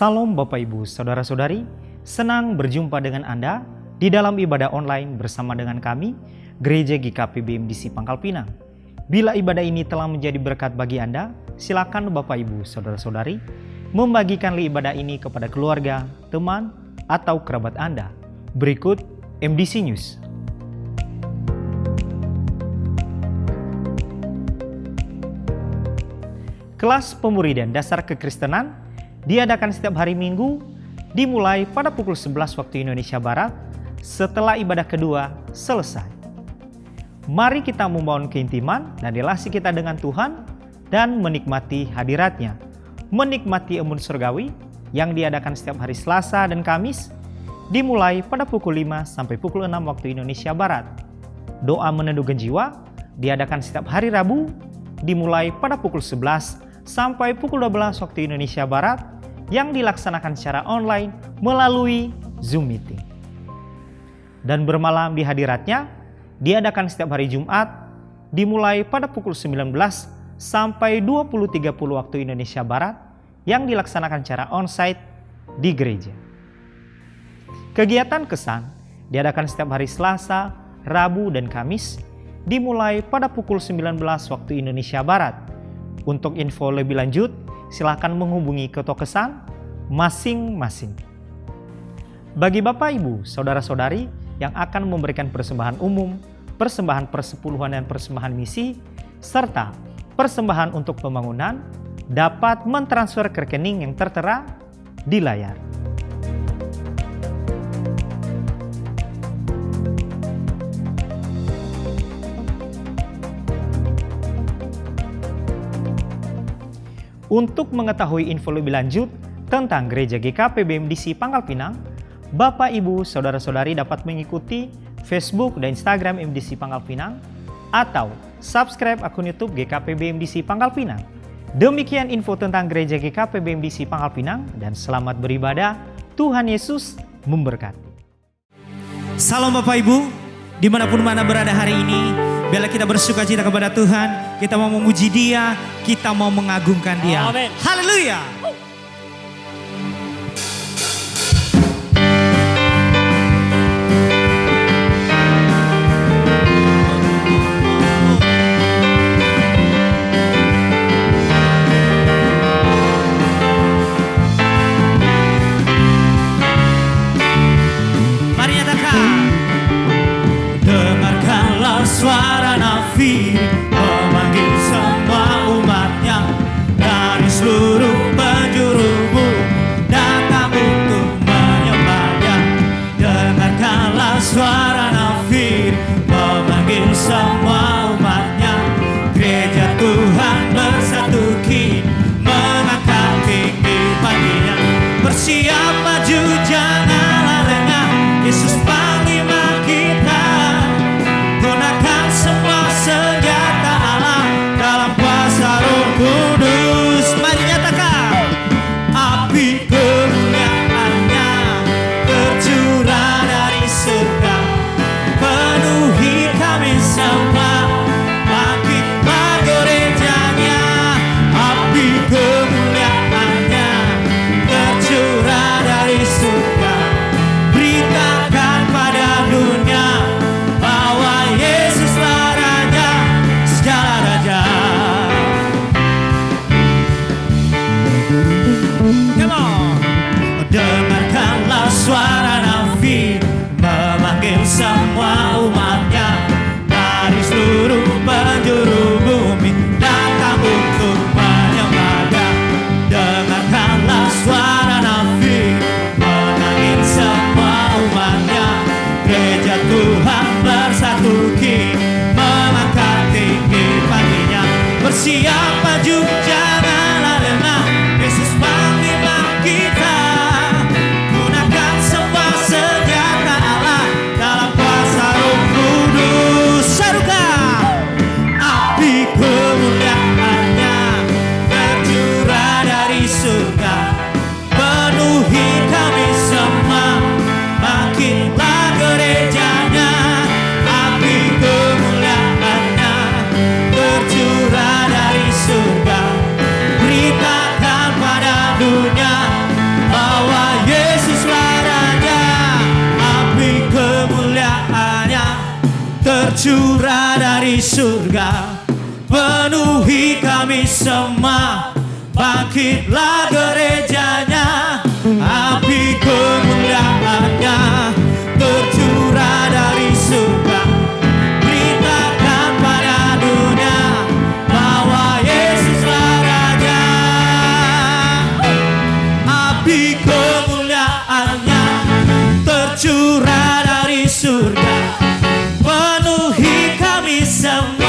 Salam Bapak Ibu, Saudara-saudari, senang berjumpa dengan Anda di dalam ibadah online bersama dengan kami, Gereja GKP BMDC Pangkal Pinang. Bila ibadah ini telah menjadi berkat bagi Anda, silakan Bapak Ibu, Saudara-saudari, membagikan ibadah ini kepada keluarga, teman, atau kerabat Anda. Berikut MDC News. Kelas Pemuridan Dasar Kekristenan diadakan setiap hari Minggu dimulai pada pukul 11 waktu Indonesia Barat setelah ibadah kedua selesai. Mari kita membangun keintiman dan relasi kita dengan Tuhan dan menikmati hadiratnya. Menikmati embun surgawi yang diadakan setiap hari Selasa dan Kamis dimulai pada pukul 5 sampai pukul 6 waktu Indonesia Barat. Doa meneduhkan jiwa diadakan setiap hari Rabu dimulai pada pukul 11 sampai pukul 12 waktu Indonesia Barat yang dilaksanakan secara online melalui Zoom Meeting. Dan bermalam di hadiratnya diadakan setiap hari Jumat dimulai pada pukul 19 sampai 20.30 waktu Indonesia Barat yang dilaksanakan secara onsite di gereja. Kegiatan kesan diadakan setiap hari Selasa, Rabu, dan Kamis dimulai pada pukul 19 waktu Indonesia Barat. Untuk info lebih lanjut, silakan menghubungi ketua kesan masing-masing. Bagi Bapak Ibu, Saudara-saudari yang akan memberikan persembahan umum, persembahan persepuluhan dan persembahan misi, serta persembahan untuk pembangunan, dapat mentransfer ke rekening yang tertera di layar. Untuk mengetahui info lebih lanjut tentang Gereja GKP BMDC Pangkal Pinang, Bapak Ibu Saudara-saudari dapat mengikuti Facebook dan Instagram MDC Pangkal Pinang atau subscribe akun YouTube GKP BMDC Pangkal Pinang. Demikian info tentang Gereja GKP BMDC Pangkal Pinang dan selamat beribadah. Tuhan Yesus memberkati. Salam Bapak Ibu, dimanapun mana berada hari ini, bila kita bersuka cita kepada Tuhan, kita mau memuji Dia, kita mau mengagungkan Dia. Amin. Haleluya. Mari nyatakan. Dengarkanlah suara nafi memanggil semua umatnya dari seluruh tercurah dari surga, penuhi kami semua. Bangkitlah gerejanya, api kemuliaannya tercurah dari surga. Beritakan pada dunia bahwa Yesuslah Raja. Api kemuliaannya tercurah dari surga, penuhi kami semua.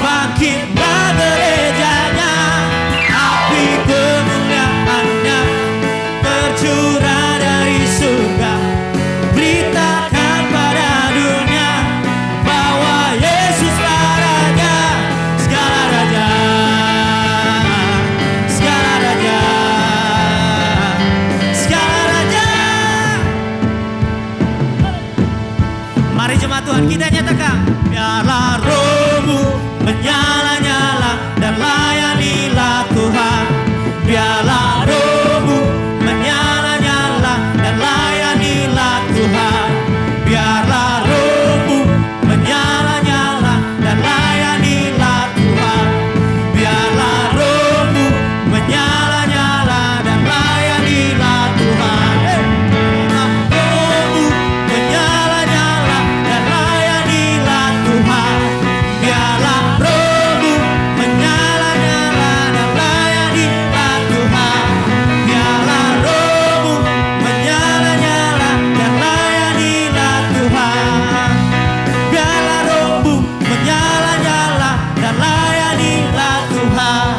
Bangkitlah gerejanya, api kemuliaannya tercurah dari surga. Beritakan pada dunia bahwa Yesuslah Raja. Segala raja, segala raja, segala raja. Mari jemaat Tuhan kita nyatakan, biarlah rohmu menyala-nyala dan layanilah Tuhan. Biarlah rohmu menyala-nyala dan layanilah Tuhan. Biarlah rohmu menyala-nyala dan layanilah Tuhan. Biarlah rohmu menyala-nyala dan layanilah Tuhan. Biarlah rohmu menyala-nyala dan layanilah Tuhan. Biarlah rohmu menyala-nyala dan layanilah Tuhan. Biarlah rohmu menyala-nyala dan layanilah Tuhan. Biarlah rohmu menyala-nyala dan layanilah Tuhan.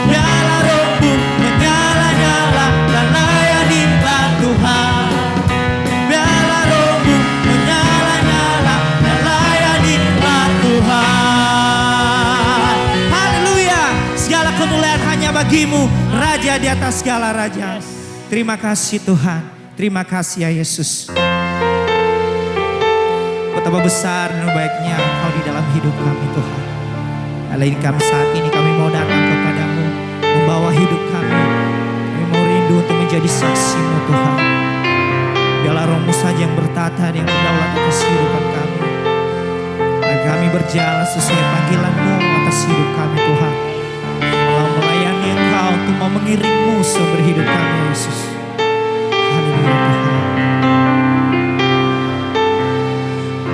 Biarlah rohmu menyala-nyala dan layanilah Tuhan. Biarlah rohmu menyala-nyala dan layanilah Tuhan. Haleluya. Segala kemuliaan hanya bagimu, Raja di atas segala raja. Terima kasih Tuhan. Terima kasih ya Yesus. Betapa besar dan baiknya Engkau di dalam hidup kami Tuhan. Kali ini kami saat ini kami mau datang kepadamu, membawa hidup kami. Kami mau rindu untuk menjadi saksi-Mu Tuhan. Biarlah rohmu saja yang bertata dan yang berdaulat atas kehidupan kami. Dan kami berjalan sesuai panggilan-Mu atas hidup kami Tuhan. Mau melayani Engkau untuk mau mengiringmu seumur hidup kami Yesus. Haleluya Tuhan.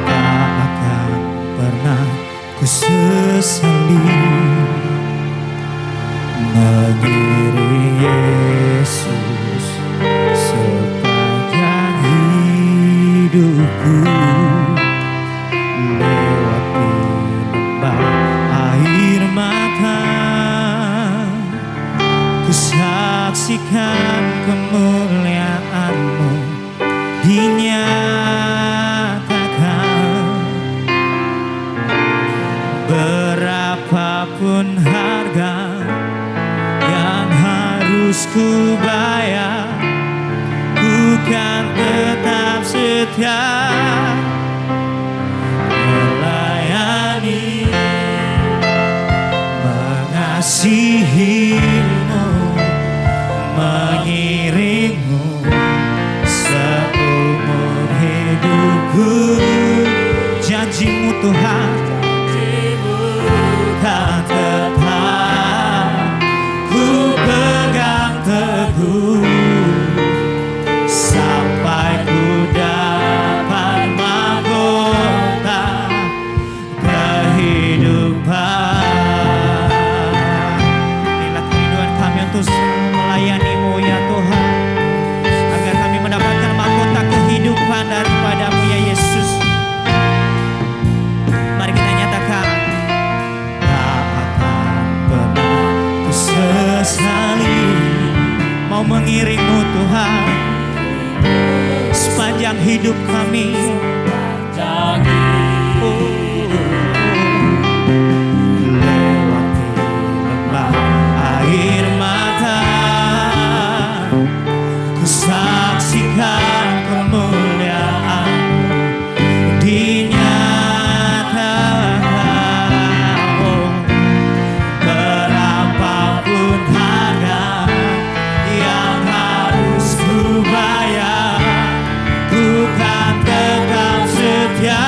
Tak akan pernah ku sesali mengiring Yesus sepanjang hidupku. Lewati lembah air mata, ku saksikan kemuliaan-Mu dinyatakan. Berapapun harga yang harus ku bayar, ku kan tetap setia melayani, mengasihi-Mu, mengiring-Mu seumur hidupku. Janji-Mu Tuhan kan tetap ku pegang teguh sampai ku dapat mahkota kehidupan. Inilah kerinduan kami untuk melayani-Mu ya Tuhan, agar kami mendapatkan mahkota kehidupan daripada-Mu ya Yesus. Mari kita nyatakan, tak akan pernah ku sesali mau mengiring-Mu Tuhan sepanjang hidup kami. Lewati lembah air mata, ku saksikan kemuliaan-Mu dinyatakan. Oh, berapapun harga yang harus ku bayar, ku kan tetap setia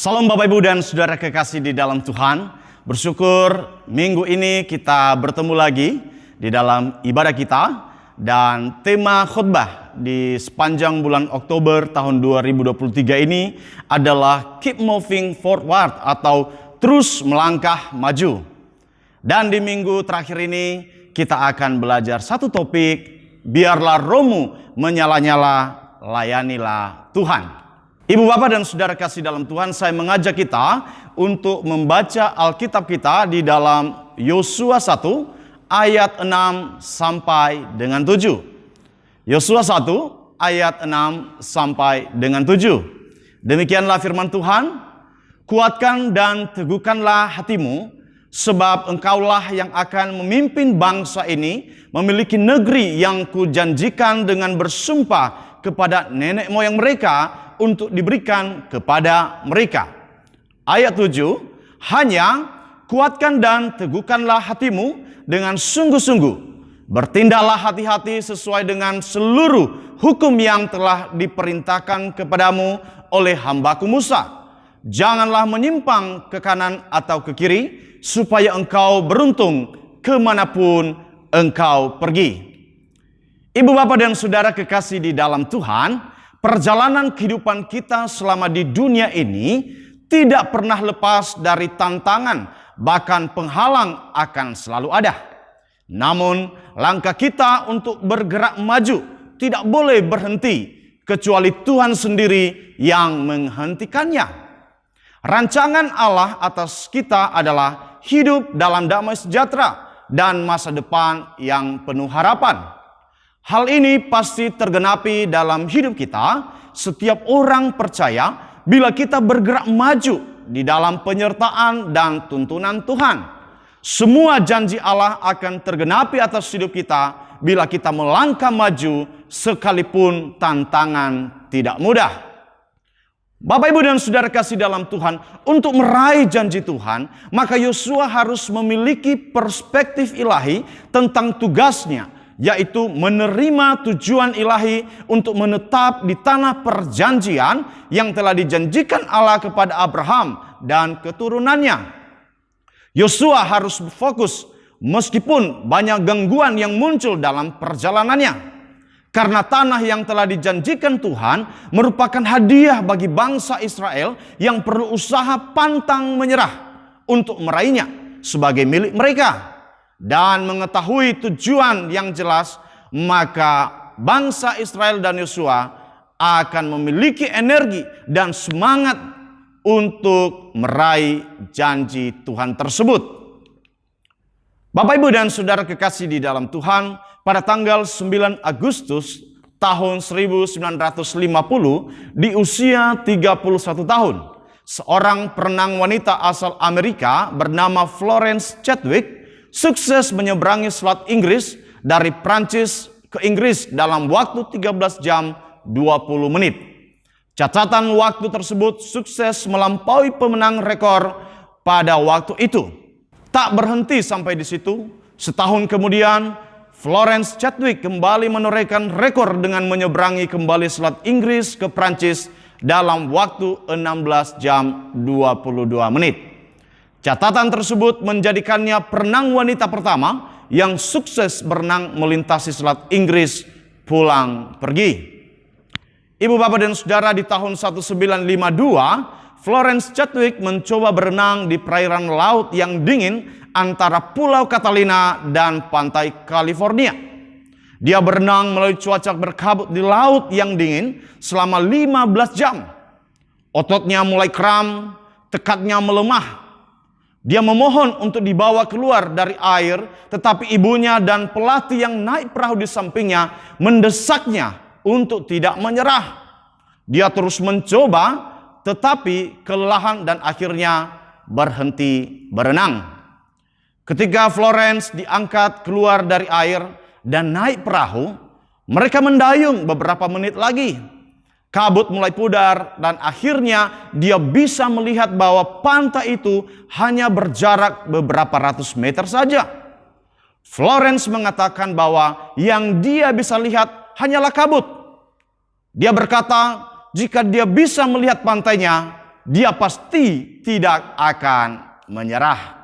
Salam Bapak Ibu dan Saudara kekasih di dalam Tuhan. Bersyukur minggu ini kita bertemu lagi di dalam ibadah kita. Dan tema khotbah di sepanjang bulan Oktober tahun 2023 ini adalah Keep Moving Forward atau terus melangkah maju. Dan di minggu terakhir ini kita akan belajar satu topik, biarlah rohmu menyala-nyala, layanilah Tuhan. Ibu bapak dan saudara kasih dalam Tuhan, saya mengajak kita untuk membaca Alkitab kita di dalam Yosua 1 ayat 6 sampai dengan 7. Yosua 1 ayat 6 sampai dengan 7. Demikianlah firman Tuhan, kuatkan dan teguhkanlah hatimu, sebab engkaulah yang akan memimpin bangsa ini memiliki negeri yang kujanjikan dengan bersumpah kepada nenek moyang mereka untuk diberikan kepada mereka. Ayat 7, hanya kuatkan dan teguhkanlah hatimu dengan sungguh-sungguh. Bertindaklah hati-hati sesuai dengan seluruh hukum yang telah diperintahkan kepadamu oleh hambaku Musa. Janganlah menyimpang ke kanan atau ke kiri, supaya engkau beruntung kemanapun engkau pergi. Ibu bapak dan saudara kekasih di dalam Tuhan, perjalanan kehidupan kita selama di dunia ini tidak pernah lepas dari tantangan, bahkan penghalang akan selalu ada. Namun langkah kita untuk bergerak maju tidak boleh berhenti kecuali Tuhan sendiri yang menghentikannya. Rancangan Allah atas kita adalah hidup dalam damai sejahtera dan masa depan yang penuh harapan. Hal ini pasti tergenapi dalam hidup kita. Setiap orang percaya bila kita bergerak maju di dalam penyertaan dan tuntunan Tuhan. Semua janji Allah akan tergenapi atas hidup kita bila kita melangkah maju sekalipun tantangan tidak mudah. Bapak Ibu dan Saudara kasih dalam Tuhan, untuk meraih janji Tuhan, maka Yosua harus memiliki perspektif ilahi tentang tugasnya, yaitu menerima tujuan ilahi untuk menetap di tanah perjanjian yang telah dijanjikan Allah kepada Abraham dan keturunannya. Yosua harus fokus meskipun banyak gangguan yang muncul dalam perjalanannya. Karena tanah yang telah dijanjikan Tuhan merupakan hadiah bagi bangsa Israel yang perlu usaha pantang menyerah untuk meraihnya sebagai milik mereka. Dan mengetahui tujuan yang jelas, maka bangsa Israel dan Yosua akan memiliki energi dan semangat untuk meraih janji Tuhan tersebut. Bapak Ibu dan Saudara kekasih di dalam Tuhan, pada tanggal 9 Agustus tahun 1950 di usia 31 tahun, seorang perenang wanita asal Amerika bernama Florence Chadwick sukses menyeberangi Selat Inggris dari Prancis ke Inggris dalam waktu 13 jam 20 menit. Catatan waktu tersebut sukses melampaui pemenang rekor pada waktu itu. Tak berhenti sampai di situ, setahun kemudian Florence Chadwick kembali menorehkan rekor dengan menyeberangi kembali Selat Inggris ke Prancis dalam waktu 16 jam 22 menit. Catatan tersebut menjadikannya perenang wanita pertama yang sukses berenang melintasi Selat Inggris pulang pergi. Ibu bapak dan saudara, di tahun 1952, Florence Chadwick mencoba berenang di perairan laut yang dingin antara Pulau Catalina dan pantai California. Dia berenang melalui cuaca berkabut di laut yang dingin selama 15 jam. Ototnya mulai kram, tekadnya melemah. Dia memohon untuk dibawa keluar dari air, tetapi ibunya dan pelatih yang naik perahu di sampingnya mendesaknya untuk tidak menyerah. Dia terus mencoba, tetapi kelelahan dan akhirnya berhenti berenang. Ketika Florence diangkat keluar dari air dan naik perahu, mereka mendayung beberapa menit lagi. Kabut mulai pudar dan akhirnya dia bisa melihat bahwa pantai itu hanya berjarak beberapa ratus meter saja. Florence mengatakan bahwa yang dia bisa lihat hanyalah kabut. Dia berkata, jika dia bisa melihat pantainya, dia pasti tidak akan menyerah.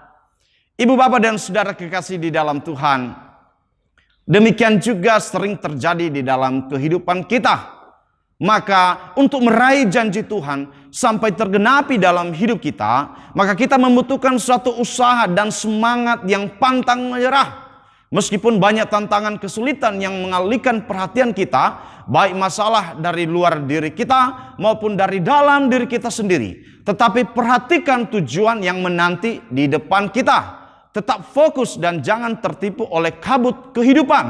Ibu, bapak, dan saudara kekasih di dalam Tuhan, demikian juga sering terjadi di dalam kehidupan kita. Maka untuk meraih janji Tuhan sampai tergenapi dalam hidup kita, maka kita membutuhkan suatu usaha dan semangat yang pantang menyerah. Meskipun banyak tantangan kesulitan yang mengalihkan perhatian kita, baik masalah dari luar diri kita maupun dari dalam diri kita sendiri. Tetapi perhatikan tujuan yang menanti di depan kita. Tetap fokus dan jangan tertipu oleh kabut kehidupan.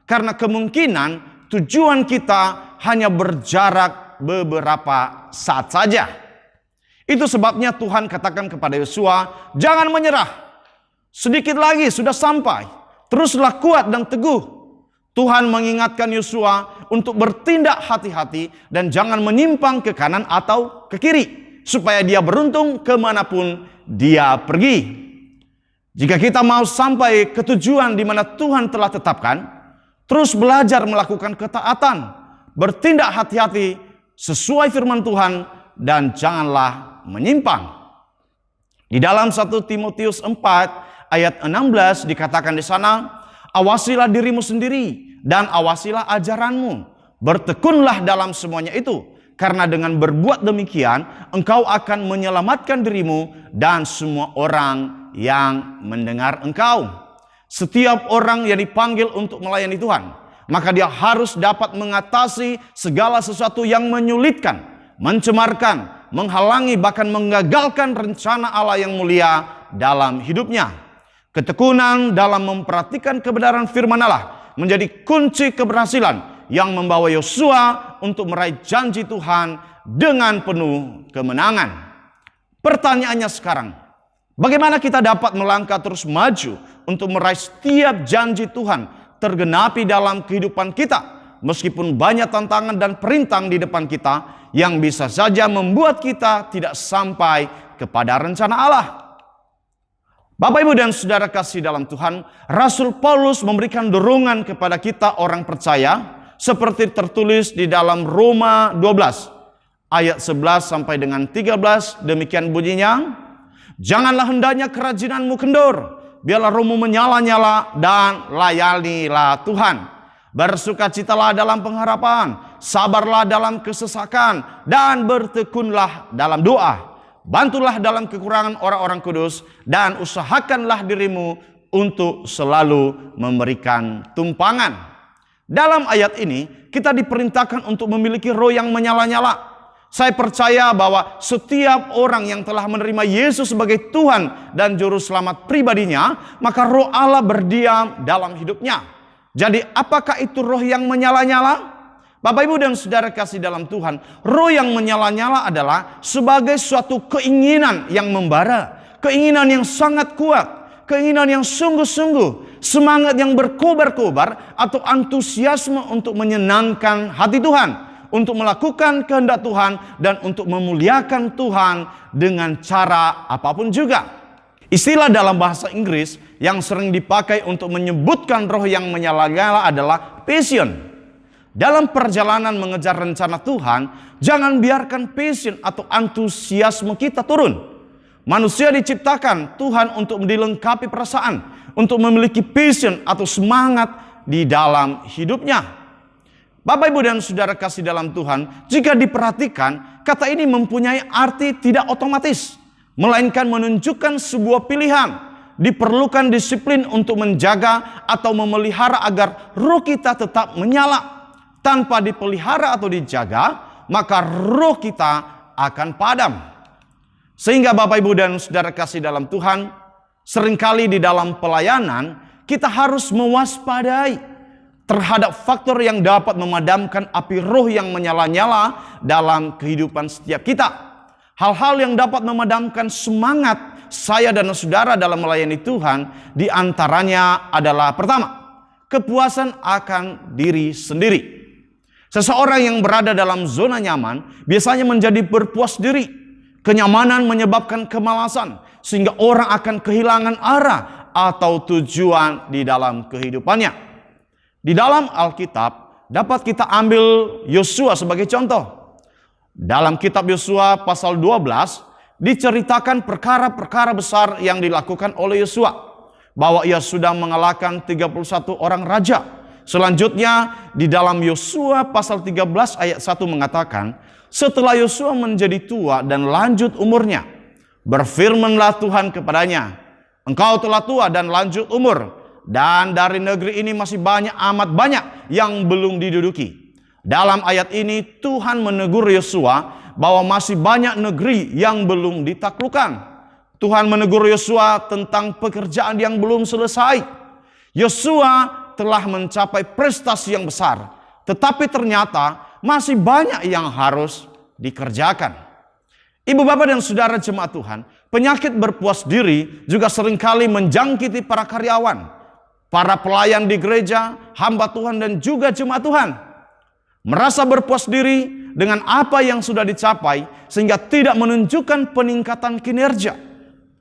Karena kemungkinan tujuan kita hanya berjarak beberapa saat saja. Itu sebabnya Tuhan katakan kepada Yosua, jangan menyerah. Sedikit lagi sudah sampai. Teruslah kuat dan teguh. Tuhan mengingatkan Yosua untuk bertindak hati-hati dan jangan menyimpang ke kanan atau ke kiri. Supaya dia beruntung kemanapun dia pergi. Jika kita mau sampai ke tujuan di mana Tuhan telah tetapkan, terus belajar melakukan ketaatan, bertindak hati-hati sesuai firman Tuhan, dan janganlah menyimpang. Di dalam 1 Timotius 4 ayat 16 dikatakan di sana, awasilah dirimu sendiri dan awasilah ajaranmu. Bertekunlah dalam semuanya itu. Karena dengan berbuat demikian, engkau akan menyelamatkan dirimu dan semua orang yang mendengar engkau. Setiap orang yang dipanggil untuk melayani Tuhan, maka dia harus dapat mengatasi segala sesuatu yang menyulitkan, mencemarkan, menghalangi, bahkan menggagalkan rencana Allah yang mulia dalam hidupnya. Ketekunan dalam memperhatikan kebenaran firman Allah menjadi kunci keberhasilan yang membawa Yosua untuk meraih janji Tuhan dengan penuh kemenangan. Pertanyaannya sekarang, bagaimana kita dapat melangkah terus maju untuk meraih setiap janji Tuhan tergenapi dalam kehidupan kita, meskipun banyak tantangan dan perintang di depan kita yang bisa saja membuat kita tidak sampai kepada rencana Allah. Bapak, Ibu, dan saudara kasih dalam Tuhan, Rasul Paulus memberikan dorongan kepada kita orang percaya seperti tertulis di dalam Roma 12 ayat 11 sampai dengan 13. Demikian bunyinya, janganlah hendaknya kerajinanmu kendor, biarlah rohmu menyala-nyala dan layanilah Tuhan. Bersukacitalah dalam pengharapan, sabarlah dalam kesesakan, dan bertekunlah dalam doa. Bantulah dalam kekurangan orang-orang kudus, dan usahakanlah dirimu untuk selalu memberikan tumpangan. Dalam ayat ini kita diperintahkan untuk memiliki roh yang menyala-nyala. Saya percaya bahwa setiap orang yang telah menerima Yesus sebagai Tuhan dan Juru Selamat pribadinya, maka roh Allah berdiam dalam hidupnya. Jadi apakah itu roh yang menyala-nyala? Bapak, Ibu, dan saudara kasih dalam Tuhan, roh yang menyala-nyala adalah sebagai suatu keinginan yang membara, keinginan yang sangat kuat, keinginan yang sungguh-sungguh, semangat yang berkobar-kobar, atau antusiasme untuk menyenangkan hati Tuhan, untuk melakukan kehendak Tuhan, dan untuk memuliakan Tuhan dengan cara apapun juga. Istilah dalam bahasa Inggris yang sering dipakai untuk menyebutkan roh yang menyala-nyala adalah passion. Dalam perjalanan mengejar rencana Tuhan, jangan biarkan passion atau antusiasme kita turun. Manusia diciptakan Tuhan untuk dilengkapi perasaan, untuk memiliki passion atau semangat di dalam hidupnya. Bapak, Ibu, dan saudara kasih dalam Tuhan, jika diperhatikan, kata ini mempunyai arti tidak otomatis, melainkan menunjukkan sebuah pilihan. Diperlukan disiplin untuk menjaga atau memelihara agar roh kita tetap menyala. Tanpa dipelihara atau dijaga, maka roh kita akan padam. Sehingga Bapak, Ibu, dan saudara kasih dalam Tuhan, seringkali di dalam pelayanan kita harus mewaspadai terhadap faktor yang dapat memadamkan api roh yang menyala-nyala dalam kehidupan setiap kita. Hal-hal yang dapat memadamkan semangat saya dan saudara dalam melayani Tuhan, di antaranya adalah pertama, kepuasan akan diri sendiri. Seseorang yang berada dalam zona nyaman biasanya menjadi berpuas diri. Kenyamanan menyebabkan kemalasan, sehingga orang akan kehilangan arah atau tujuan di dalam kehidupannya. Di dalam Alkitab dapat kita ambil Yosua sebagai contoh. Dalam kitab Yosua pasal 12 diceritakan perkara-perkara besar yang dilakukan oleh Yosua, bahwa ia sudah mengalahkan 31 orang raja. Selanjutnya di dalam Yosua pasal 13 ayat 1 mengatakan, setelah Yosua menjadi tua dan lanjut umurnya, berfirmanlah Tuhan kepadanya, engkau telah tua dan lanjut umur, dan dari negeri ini masih amat banyak yang belum diduduki. Dalam ayat ini Tuhan menegur Yosua bahwa masih banyak negeri yang belum ditaklukkan. Tuhan menegur Yosua tentang pekerjaan yang belum selesai. Yosua telah mencapai prestasi yang besar, tetapi ternyata masih banyak yang harus dikerjakan. Ibu, bapak, dan saudara jemaat Tuhan, penyakit berpuas diri juga seringkali menjangkiti para karyawan, para pelayan di gereja, hamba Tuhan, dan juga jemaat Tuhan. Merasa berpuas diri dengan apa yang sudah dicapai sehingga tidak menunjukkan peningkatan kinerja.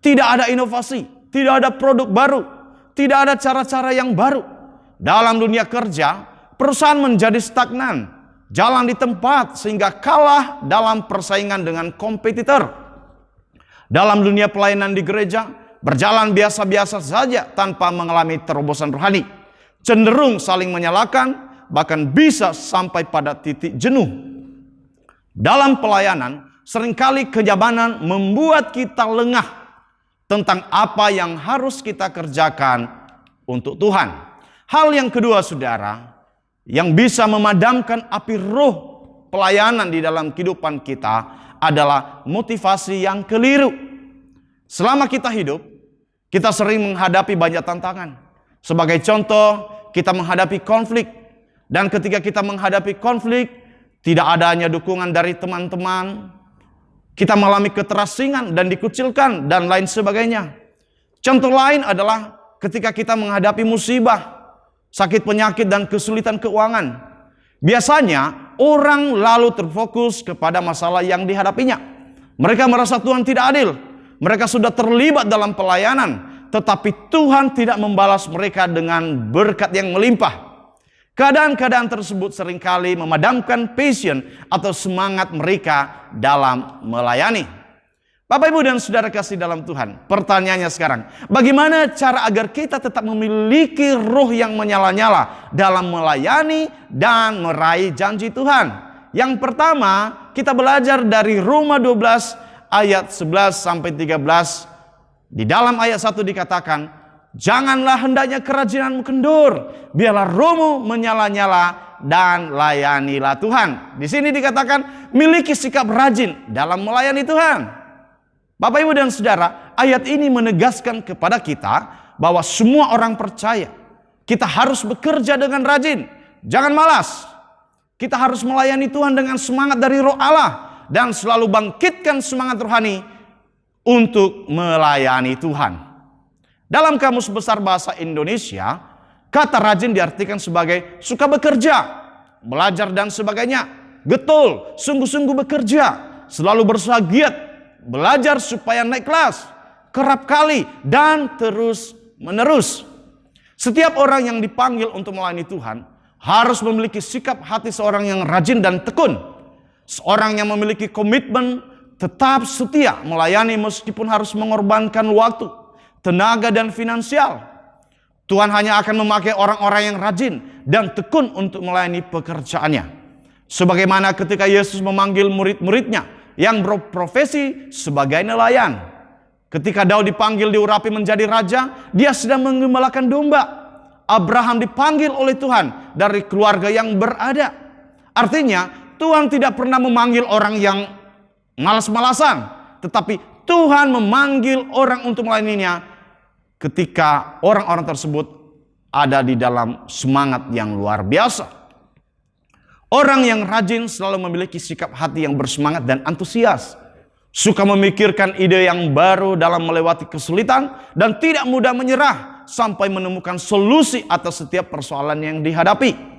Tidak ada inovasi, tidak ada produk baru, tidak ada cara-cara yang baru. Dalam dunia kerja, perusahaan menjadi stagnan, jalan di tempat sehingga kalah dalam persaingan dengan kompetitor. Dalam dunia pelayanan di gereja, berjalan biasa-biasa saja tanpa mengalami terobosan rohani. Cenderung saling menyalahkan, bahkan bisa sampai pada titik jenuh. Dalam pelayanan, seringkali kenyamanan membuat kita lengah tentang apa yang harus kita kerjakan untuk Tuhan. Hal yang kedua, saudara, yang bisa memadamkan api roh pelayanan di dalam kehidupan kita adalah motivasi yang keliru. Selama kita hidup, kita sering menghadapi banyak tantangan. Sebagai contoh, kita menghadapi konflik. Dan ketika kita menghadapi konflik, tidak adanya dukungan dari teman-teman, kita mengalami keterasingan dan dikucilkan dan lain sebagainya. Contoh lain adalah ketika kita menghadapi musibah, sakit penyakit, dan kesulitan keuangan. Biasanya orang lalu terfokus kepada masalah yang dihadapinya. Mereka merasa Tuhan tidak adil. Mereka sudah terlibat dalam pelayanan, tetapi Tuhan tidak membalas mereka dengan berkat yang melimpah. Keadaan-keadaan tersebut seringkali memadamkan passion atau semangat mereka dalam melayani. Bapak, Ibu, dan saudara kasih dalam Tuhan, pertanyaannya sekarang, bagaimana cara agar kita tetap memiliki roh yang menyala-nyala dalam melayani dan meraih janji Tuhan? Yang pertama, kita belajar dari Roma 12 ayat 11 sampai 13. Di dalam ayat 1 dikatakan, janganlah hendaknya kerajinanmu kendur, biarlah rohmu menyala-nyala dan layanilah Tuhan. Di sini dikatakan miliki sikap rajin dalam melayani Tuhan. Bapak, Ibu, dan saudara, ayat ini menegaskan kepada kita bahwa semua orang percaya kita harus bekerja dengan rajin, jangan malas. Kita harus melayani Tuhan dengan semangat dari Roh Allah dan selalu bangkitkan semangat rohani untuk melayani Tuhan. Dalam Kamus Besar Bahasa Indonesia, kata rajin diartikan sebagai suka bekerja, belajar, dan sebagainya. Getol, sungguh-sungguh bekerja, selalu berusaha giat, belajar supaya naik kelas, kerap kali, dan terus menerus. Setiap orang yang dipanggil untuk melayani Tuhan harus memiliki sikap hati seorang yang rajin dan tekun. Seorang yang memiliki komitmen tetap setia melayani meskipun harus mengorbankan waktu, tenaga, dan finansial. Tuhan hanya akan memakai orang-orang yang rajin dan tekun untuk melayani pekerjaannya. Sebagaimana ketika Yesus memanggil murid-muridnya yang berprofesi sebagai nelayan. Ketika Daud dipanggil diurapi menjadi raja, dia sedang menggembalakan domba. Abraham dipanggil oleh Tuhan dari keluarga yang berada. Artinya, Tuhan tidak pernah memanggil orang yang malas-malasan, tetapi Tuhan memanggil orang untuk melayaninya ketika orang-orang tersebut ada di dalam semangat yang luar biasa. Orang yang rajin selalu memiliki sikap hati yang bersemangat dan antusias. Suka memikirkan ide yang baru dalam melewati kesulitan dan tidak mudah menyerah sampai menemukan solusi atas setiap persoalan yang dihadapi.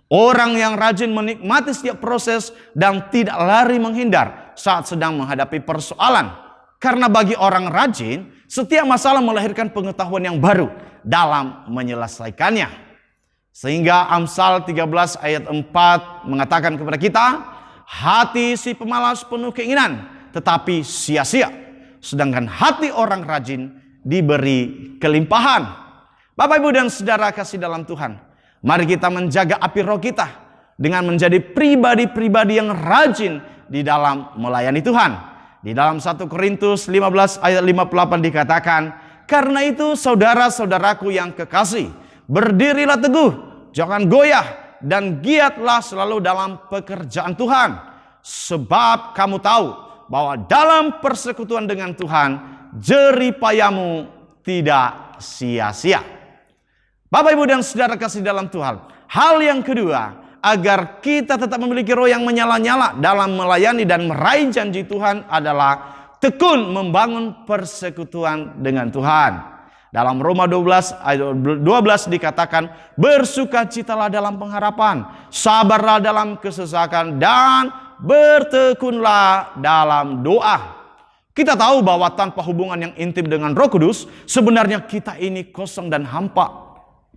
Orang yang rajin menikmati setiap proses dan tidak lari menghindar saat sedang menghadapi persoalan. Karena bagi orang rajin, setiap masalah melahirkan pengetahuan yang baru dalam menyelesaikannya. Sehingga Amsal 13 ayat 4 mengatakan kepada kita, Hati si pemalas penuh keinginan, tetapi sia-sia. Sedangkan hati orang rajin diberi kelimpahan. Bapak, Ibu, dan saudara kasih dalam Tuhan, mari kita menjaga api roh kita dengan menjadi pribadi-pribadi yang rajin di dalam melayani Tuhan. Di dalam 1 Korintus 15 ayat 58 dikatakan, karena itu saudara-saudaraku yang kekasih, berdirilah teguh, jangan goyah, dan giatlah selalu dalam pekerjaan Tuhan. Sebab kamu tahu bahwa dalam persekutuan dengan Tuhan, jerih payahmu tidak sia-sia. Bapak, Ibu, dan saudara kasih dalam Tuhan, hal yang kedua, agar kita tetap memiliki roh yang menyala-nyala dalam melayani dan meraih janji Tuhan adalah tekun membangun persekutuan dengan Tuhan. Dalam Roma 12 ayat 12 dikatakan, bersukacitalah dalam pengharapan, sabarlah dalam kesesakan, dan bertekunlah dalam doa. Kita tahu bahwa tanpa hubungan yang intim dengan Roh Kudus, sebenarnya kita ini kosong dan hampa.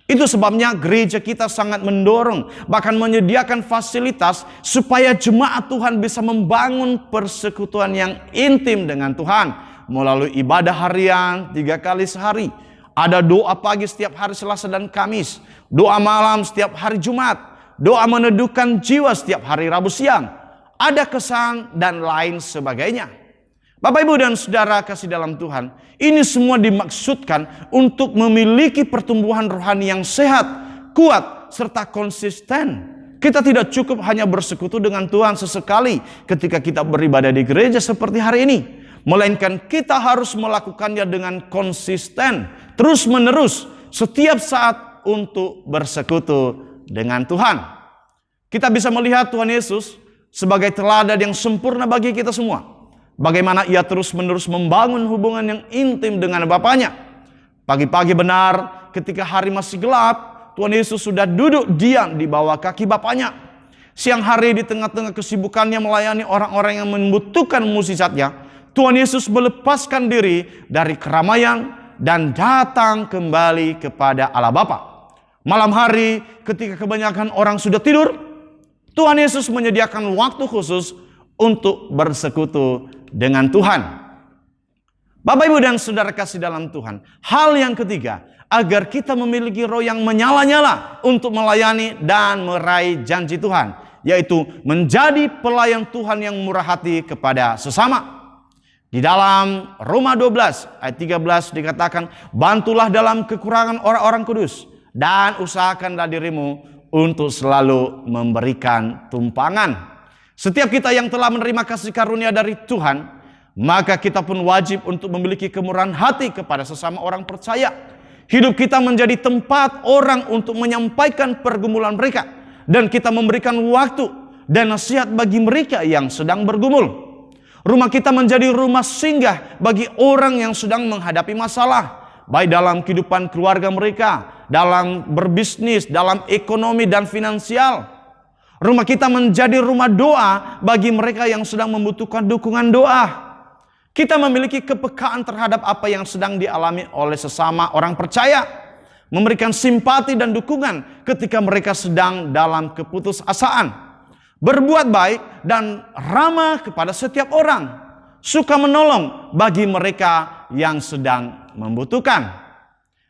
Itu sebabnya gereja kita sangat mendorong, bahkan menyediakan fasilitas supaya jemaat Tuhan bisa membangun persekutuan yang intim dengan Tuhan. Melalui ibadah harian 3 kali sehari. Ada doa pagi setiap hari Selasa dan Kamis. Doa malam setiap hari Jumat. Doa meneduhkan jiwa setiap hari Rabu siang. Ada kesan dan lain sebagainya. Bapak, Ibu, dan saudara kasih dalam Tuhan, ini semua dimaksudkan untuk memiliki pertumbuhan rohani yang sehat, kuat, serta konsisten. Kita tidak cukup hanya bersekutu dengan Tuhan sesekali ketika kita beribadah di gereja seperti hari ini, melainkan kita harus melakukannya dengan konsisten, terus menerus, setiap saat untuk bersekutu dengan Tuhan. Kita bisa melihat Tuhan Yesus sebagai teladan yang sempurna bagi kita semua. Bagaimana ia terus-menerus membangun hubungan yang intim dengan Bapaknya. Pagi-pagi benar ketika hari masih gelap, Tuhan Yesus sudah duduk diam di bawah kaki Bapaknya. Siang hari di tengah-tengah kesibukannya melayani orang-orang yang membutuhkan mukjizatnya, Tuhan Yesus melepaskan diri dari keramaian dan datang kembali kepada Allah Bapa. Malam hari ketika kebanyakan orang sudah tidur, Tuhan Yesus menyediakan waktu khusus untuk bersekutu dengan Tuhan. Bapak, Ibu, dan saudara kasih dalam Tuhan, hal yang ketiga, agar kita memiliki roh yang menyala-nyala untuk melayani dan meraih janji Tuhan, yaitu menjadi pelayan Tuhan yang murah hati kepada sesama. Di dalam Roma 12 ayat 13 dikatakan, bantulah dalam kekurangan orang-orang kudus dan usahakanlah dirimu untuk selalu memberikan tumpangan. Setiap kita yang telah menerima kasih karunia dari Tuhan, maka kita pun wajib untuk memiliki kemurahan hati kepada sesama orang percaya. Hidup kita menjadi tempat orang untuk menyampaikan pergumulan mereka, dan kita memberikan waktu dan nasihat bagi mereka yang sedang bergumul. Rumah kita menjadi rumah singgah bagi orang yang sedang menghadapi masalah, baik dalam kehidupan keluarga mereka, dalam berbisnis, dalam ekonomi dan finansial. Rumah kita menjadi rumah doa bagi mereka yang sedang membutuhkan dukungan doa. Kita memiliki kepekaan terhadap apa yang sedang dialami oleh sesama orang percaya, memberikan simpati dan dukungan ketika mereka sedang dalam keputusasaan, berbuat baik dan ramah kepada setiap orang, suka menolong bagi mereka yang sedang membutuhkan.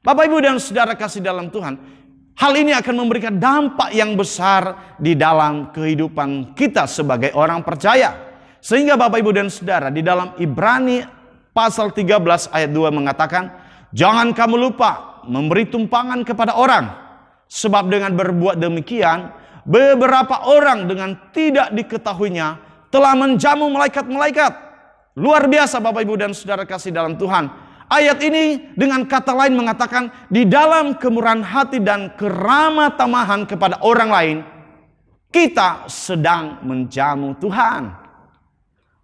Bapak, Ibu, dan saudara kasih dalam Tuhan, hal ini akan memberikan dampak yang besar di dalam kehidupan kita sebagai orang percaya. Sehingga Bapak, Ibu, dan saudara, di dalam Ibrani pasal 13 ayat 2 mengatakan, jangan kamu lupa memberi tumpangan kepada orang, sebab dengan berbuat demikian, beberapa orang dengan tidak diketahuinya telah menjamu malaikat-malaikat. Luar biasa Bapak, Ibu, dan saudara kasih dalam Tuhan. Ayat ini dengan kata lain mengatakan, di dalam kemurahan hati dan keramah tamahan kepada orang lain, kita sedang menjamu Tuhan.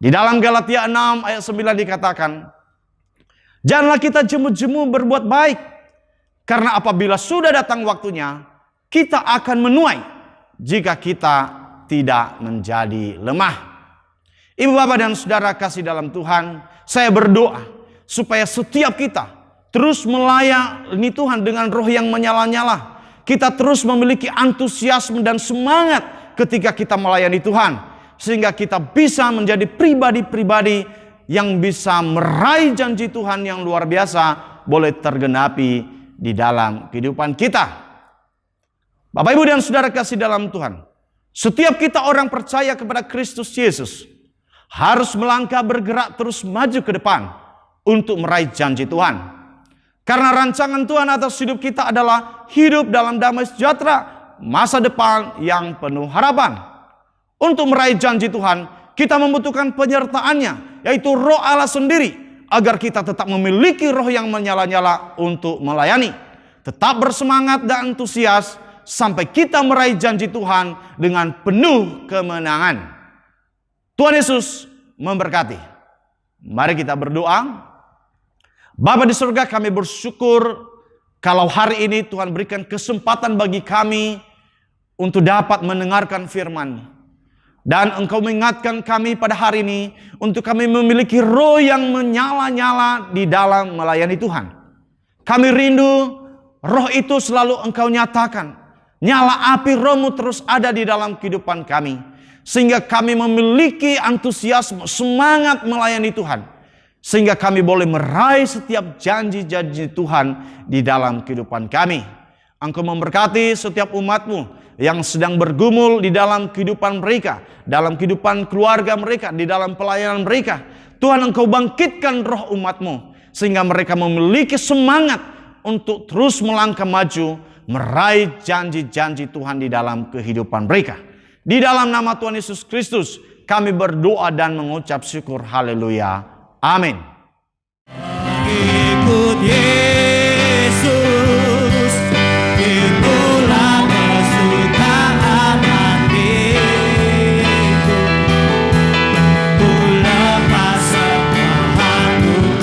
Di dalam Galatia 6 ayat 9 dikatakan, janganlah kita jemu-jemu berbuat baik, karena apabila sudah datang waktunya, kita akan menuai jika kita tidak menjadi lemah. Ibu, Bapak, dan saudara kasih dalam Tuhan, saya berdoa supaya setiap kita terus melayani Tuhan dengan roh yang menyala-nyala. Kita terus memiliki antusiasme dan semangat ketika kita melayani Tuhan. sehingga kita bisa menjadi pribadi-pribadi yang bisa meraih janji Tuhan yang luar biasa boleh tergenapi di dalam kehidupan kita. Bapak, Ibu, dan Saudara kasih dalam Tuhan, setiap kita orang percaya kepada Kristus Yesus harus melangkah bergerak terus maju ke depan untuk meraih janji Tuhan. Karena rancangan Tuhan atas hidup kita adalah hidup dalam damai sejahtera, masa depan yang penuh harapan. Untuk meraih janji Tuhan, kita membutuhkan penyertaannya, yaitu Roh Allah sendiri, agar kita tetap memiliki roh yang menyala-nyala untuk melayani. Tetap bersemangat dan antusias sampai kita meraih janji Tuhan dengan penuh kemenangan. Tuhan Yesus memberkati. Mari kita berdoa. Bapa di surga, kami bersyukur kalau hari ini Tuhan berikan kesempatan bagi kami untuk dapat mendengarkan firman-Mu. Dan Engkau mengingatkan kami pada hari ini untuk kami memiliki roh yang menyala-nyala di dalam melayani Tuhan. Kami rindu roh itu selalu Engkau nyatakan. Nyala api roh-Mu terus ada di dalam kehidupan kami. Sehingga kami memiliki antusiasme, semangat melayani Tuhan. Sehingga kami boleh meraih setiap janji-janji Tuhan di dalam kehidupan kami. Engkau memberkati setiap umat-Mu yang sedang bergumul di dalam kehidupan mereka, dalam kehidupan keluarga mereka, di dalam pelayanan mereka. Tuhan, Engkau bangkitkan roh umat-Mu sehingga mereka memiliki semangat untuk terus melangkah maju, meraih janji-janji Tuhan di dalam kehidupan mereka. Di dalam nama Tuhan Yesus Kristus kami berdoa dan mengucap syukur. Haleluya. Amin. Ikut Yesus, itulah kesukaan hatiku. Ku lepas semua untuk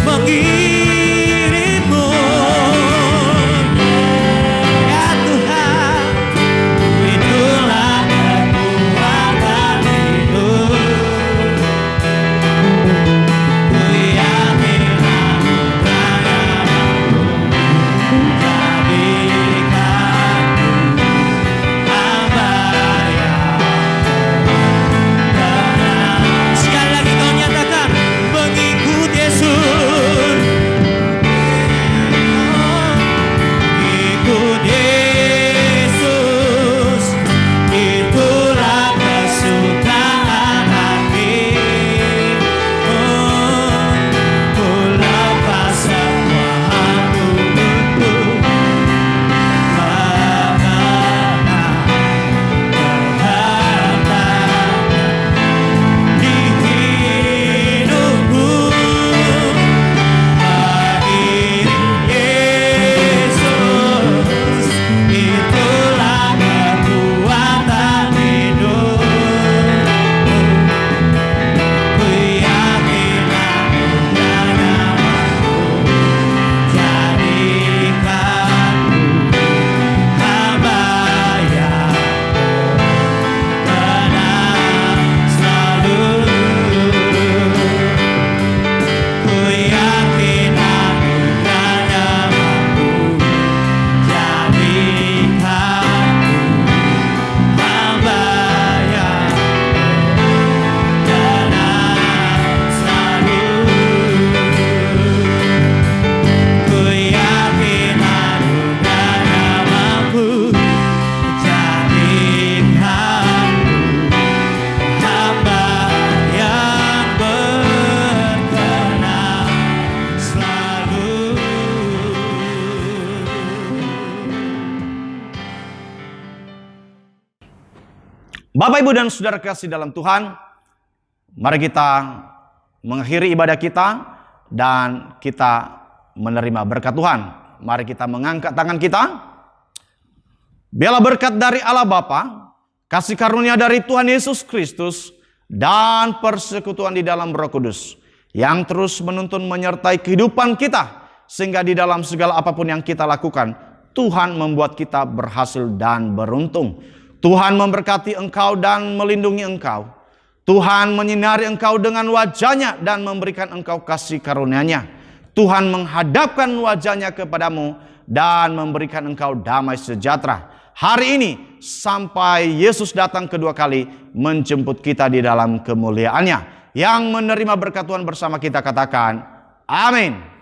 mengirimmu. Ya Tuhan, itulah kekuatan hidup. Ku yakin anugerah-Mu jadikanku hamba yang benar. Sekali lagi kau nyatakan, mengikut Yesus. Ikut Yesus, itulah kesukaan hatiku. Ku lepas semua untuk mengenal kehendaknya di hidupku. Yesus, itulah kekuatan hidup. Ku yakin anugerah-Mu jadikanku hamba yang benar selalu. Ku yakin anugerah-Mu jadikanku hamba yang benar selalu. Ku yakin anugerah-Mu jadikanku hamba yang berkenan selalu. Bapak, Ibu, dan Saudara kasih dalam Tuhan, mari kita mengakhiri ibadah kita dan kita menerima berkat Tuhan. Mari kita mengangkat tangan kita. Biarlah berkat dari Allah Bapa, kasih karunia dari Tuhan Yesus Kristus, dan persekutuan di dalam Roh Kudus yang terus menuntun menyertai kehidupan kita, sehingga di dalam segala apapun yang kita lakukan, Tuhan membuat kita berhasil dan beruntung. Tuhan memberkati engkau dan melindungi engkau. Tuhan menyinari engkau dengan wajah-Nya dan memberikan engkau kasih karunia-Nya. Tuhan menghadapkan wajah-Nya kepadamu dan memberikan engkau damai sejahtera. Hari ini sampai Yesus datang kedua kali menjemput kita di dalam kemuliaan-Nya. Yang menerima berkat Tuhan bersama kita katakan, amin.